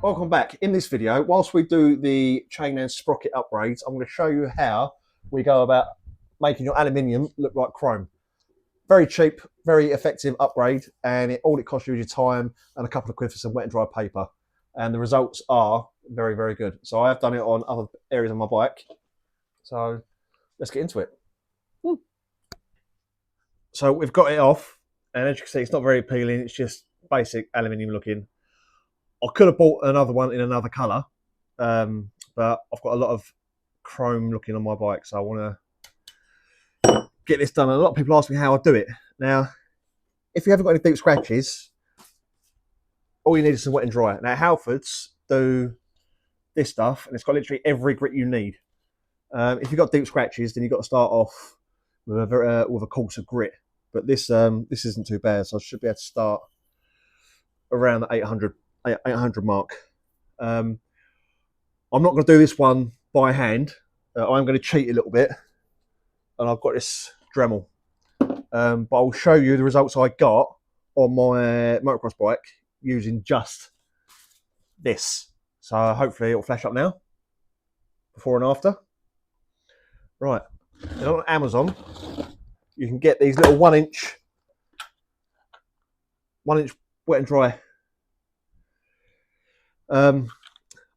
Welcome back. In this video, whilst we do the chain and sprocket upgrades, I'm going to show you how we go about making your aluminium look like chrome. Very cheap, very effective upgrade, and all it costs you is your time and a couple of quid for some wet and dry paper. And the results are very, very good. So I have done it on other areas of my bike. So let's get into it. So we've got it off, and as you can see, it's not very appealing. It's just basic aluminium looking. I could have bought another one in another colour, but I've got a lot of chrome looking on my bike, so I want to get this done. And a lot of people ask me how I do it. Now, if you haven't got any deep scratches, all you need is some wet and dry. Now, Halfords do this stuff, and it's got literally every grit you need. If you've got deep scratches, then you've got to start off with a coarser grit. But this isn't too bad, so I should be able to start around the 800 mark. I'm not going to do this one by hand. I'm going to cheat a little bit, and I've got this Dremel. But I'll show you the results I got on my motocross bike using just this. So hopefully it'll flash up now, before and after. Right, and on Amazon, you can get these little 1 inch wet and dry. I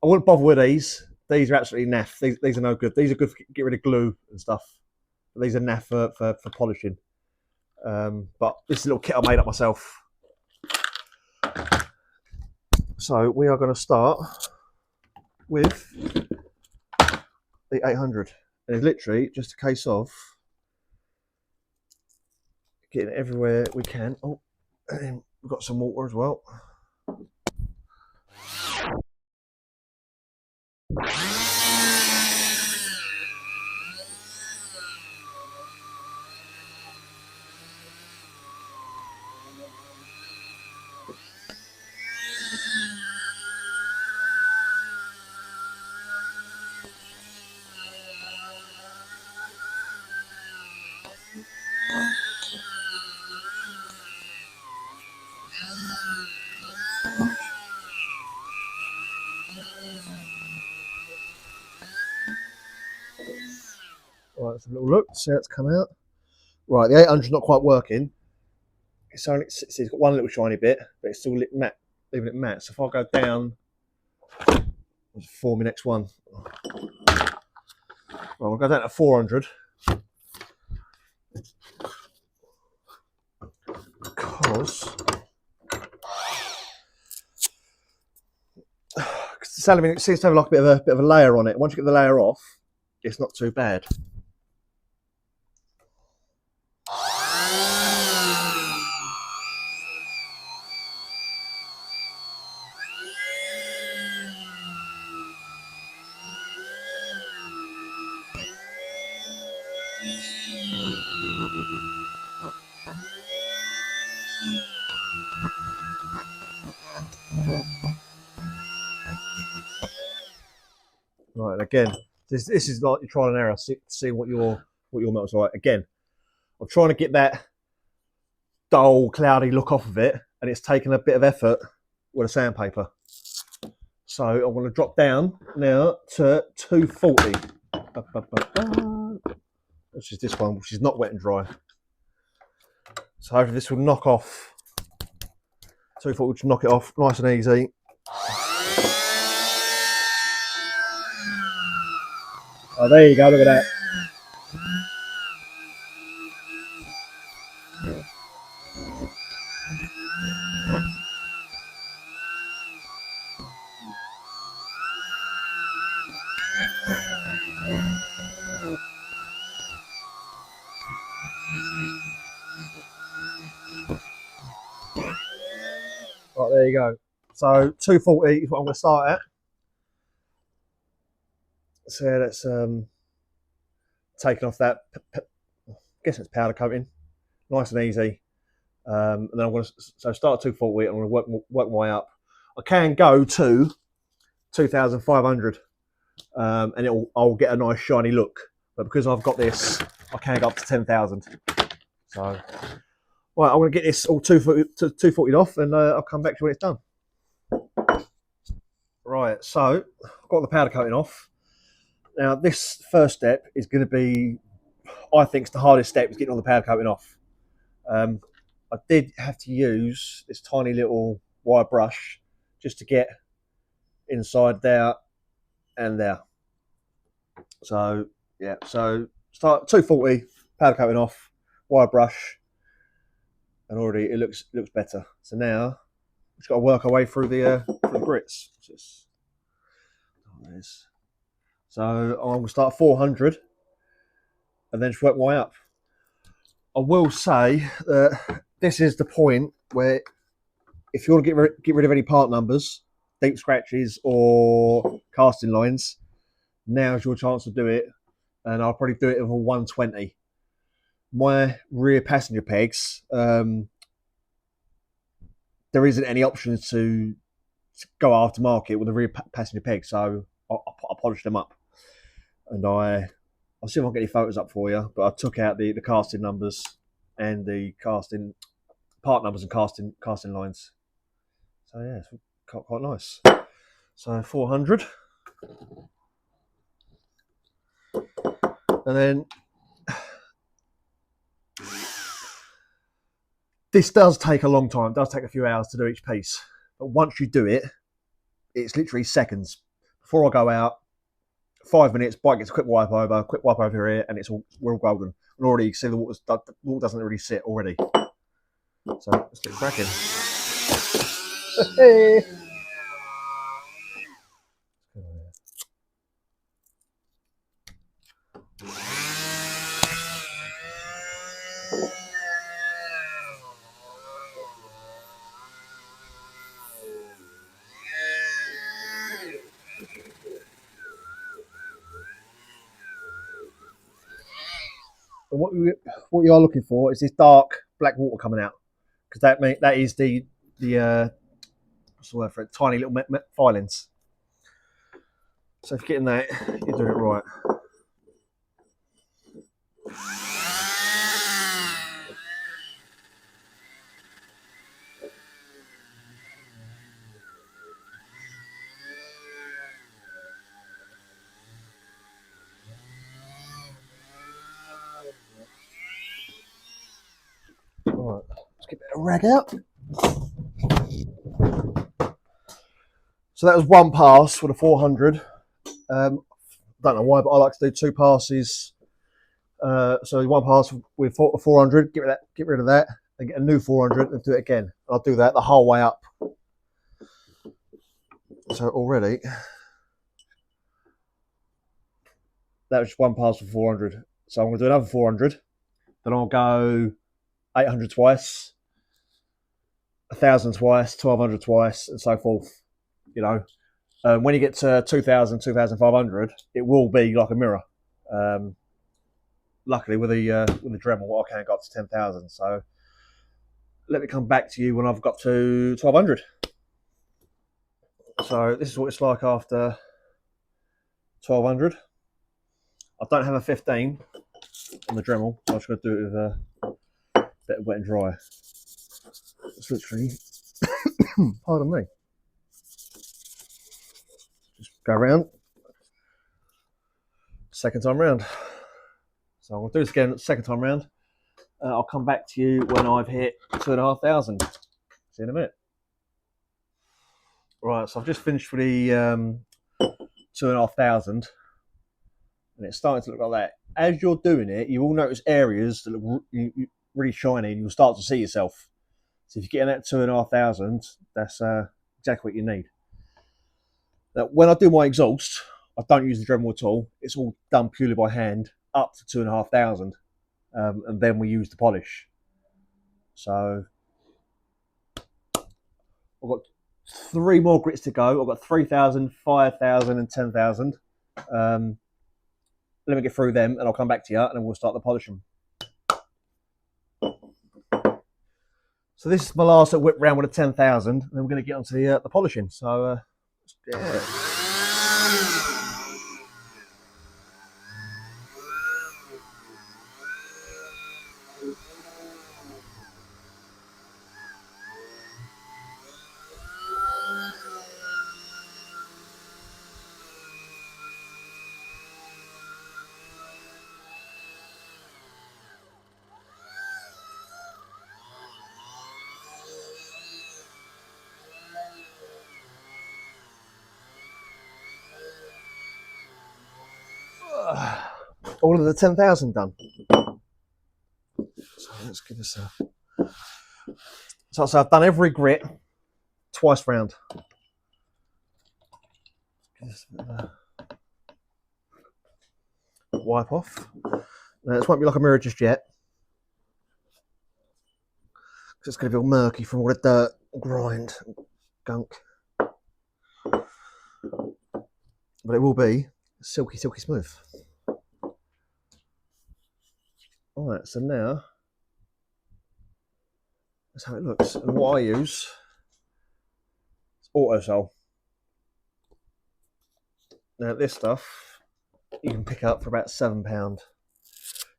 wouldn't bother with these. These are absolutely naff. These are no good. These are good to get rid of glue and stuff. But these are naff for polishing. But this is a little kit I made up myself. So we are going to start with the 800. And it's literally just a case of getting it everywhere we can. Oh, and then we've got some water as well. Right, let's have a little look, see how it's come out. Right, the 800 is not quite working. It's got one little shiny bit, but it's still matte, leaving it matte. So if I go down, for my next one. Right, we'll go down to 400. Because this aluminium seems to have like a bit of a layer on it. Once you get the layer off, it's not too bad. Right, and again, this is like your trial and error. See what your metal's like. Again, I'm trying to get that dull, cloudy look off of it, and it's taken a bit of effort with a sandpaper. So I'm going to drop down now to 240, which is this one, which is not wet and dry. So hopefully this will knock off. 240, which will knock it off nice and easy. Oh, there you go, look at that. Right, there you go. So 240 is what I'm going to start at. So that's taking off that, I guess it's powder coating, nice and easy. And then I'm going to start at 240. I'm going to work my way up. I can go to 2,500, and I'll get a nice shiny look. But because I've got this, I can go up to 10,000. So, right, I'm going to get this all 240 off, and I'll come back to you when it's done. Right, so I've got the powder coating off. Now this first step is going to be, I think, it's the hardest step is getting all the powder coating off. I did have to use this tiny little wire brush just to get inside there and there. So yeah, so start 240, powder coating off, wire brush, and already it looks better. So now we've got to work our way through the grits. So I'm going to start 400 and then just work my way up. I will say that this is the point where if you want to get rid of any part numbers, deep scratches or casting lines, now's your chance to do it. And I'll probably do it with a 120. My rear passenger pegs, there isn't any options to go aftermarket with the rear passenger pegs, so I polished them up. And I'll see if I can get any photos up for you, but I took out the casting numbers and the casting part numbers and casting lines. So yeah, it's quite nice. So 400. And then this does take a long time. It does take a few hours to do each piece. But once you do it, it's literally seconds. Before I go out, 5 minutes, bike gets a quick wipe over here, and we're all golden. And already you can see the water doesn't really sit already. So let's get cracking. And what you are looking for is this dark black water coming out, because that is the what's the word for it? Tiny little filings. So if you're getting that, you're doing it right. Right, let's get a rag out. So that was one pass for the 400. Don't know why, but I like to do two passes. So one pass with 400, get rid of that, and get a new 400 and do it again. I'll do that the whole way up. So already, that was just one pass for 400. So I'm going to do another 400. Then I'll go 800 twice, 1,000 twice, 1,200 twice, and so forth. You know, when you get to 2,000, 2,500, it will be like a mirror. Luckily, with the Dremel, I can go up to 10,000. So let me come back to you when I've got to 1,200. So this is what it's like after 1,200. I don't have a 15 on the Dremel, so I'm just going to do it with a bit of wet and dry. It's literally, pardon me. Just go around. Second time round. So I'm going to do this again second time round. I'll come back to you when I've hit 2,500. See you in a minute. Right, so I've just finished with the 2,500, and it's starting to look like that. As you're doing it, you will notice areas that look really shiny, and you'll start to see yourself. So if you're getting that 2,500, that's exactly what you need. Now, when I do my exhaust, I don't use the Dremel at all. It's all done purely by hand, up to 2,500, and then we use the polish. So I've got 3 more grits to go. I've got 3,000, 5,000, and 10,000. Let me get through them, and I'll come back to you, and then we'll start the polishing. So this is my last whip round with a 10,000, and then we're going to get onto the polishing. So yeah. all of the 10,000 done. So let's give this a... So I've done every grit twice round. Wipe off. Now this won't be like a mirror just yet. It's going to be all murky from all the dirt, grind, and gunk. But it will be silky, silky smooth. Alright, so now that's how it looks. And what I use is Autosol. Now this stuff you can pick up for about £7.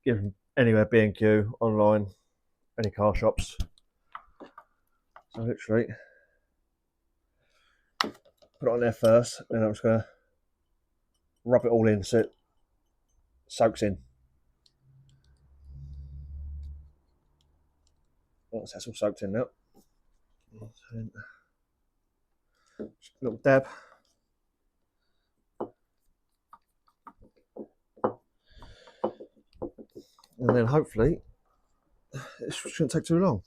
Given anywhere, B&Q, online, any car shops. So literally put it on there first, and I'm just going to rub it all in so it soaks in. Once that's all soaked in now, just a little dab. And then hopefully it shouldn't take too long.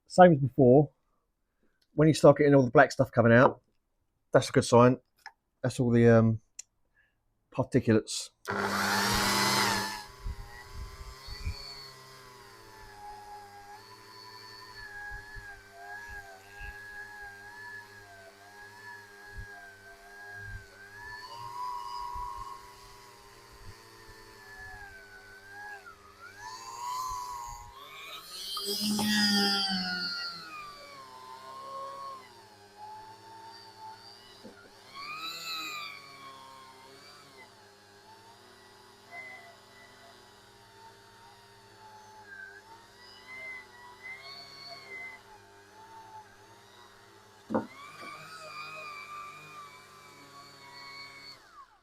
Same as before, when you start getting all the black stuff coming out, that's a good sign. That's all the particulates.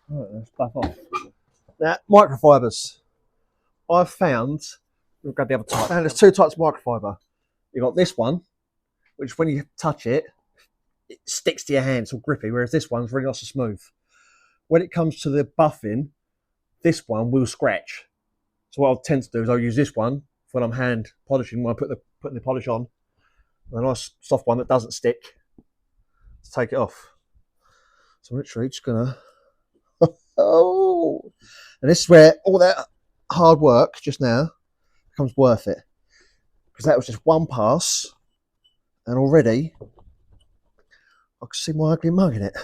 Right, let's buff off. Now, microfibers. I've found, we'll grab the other type. Now, there's two types of microfiber. You've got this one, which when you touch it, it sticks to your hand, it's all grippy, whereas this one's really nice and smooth. When it comes to the buffing, this one will scratch. So what I'll tend to do is I'll use this one when I'm hand polishing, when I putting the polish on. A nice soft one that doesn't stick. Let's take it off. So I'm literally just gonna oh, and this is where all that hard work just now becomes worth it, because that was just one pass and already I can see my ugly mug in it.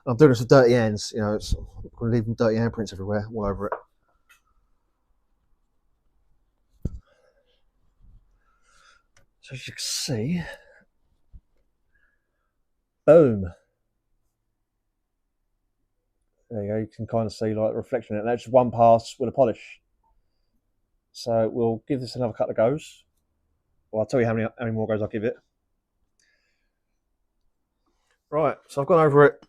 I'm doing this with dirty hands, you know, it's going to leave dirty handprints everywhere, all over it. So as you can see, boom. There you go, you can kind of see like the reflection in it. That's just one pass with a polish. So we'll give this another couple of goes. Well, I'll tell you how many more goes I'll give it. Right, so I've gone over it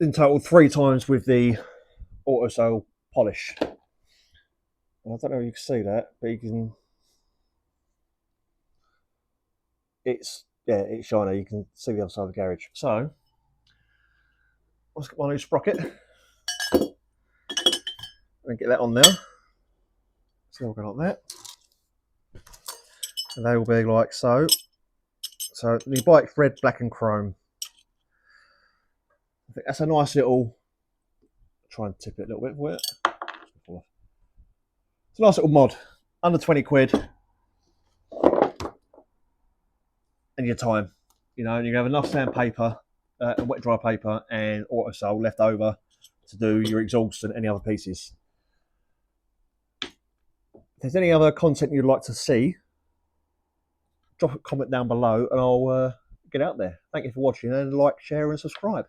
in total 3 times with the Autosol polish. And I don't know if you can see that, but you can. It's shiny. You can see the other side of the garage. So let's get my new sprocket and get that on there. So we'll go like that, and they will be like so. So the bike's red, black, and chrome. I think that's a nice little. Try and tip it a little bit for it. It's a nice little mod, under 20 quid, and your time. You know, and you have enough sandpaper, and wet dry paper, and Autosol left over to do your exhaust and any other pieces. If there's any other content you'd like to see, drop a comment down below and I'll get out there. Thank you for watching, and like, share and subscribe.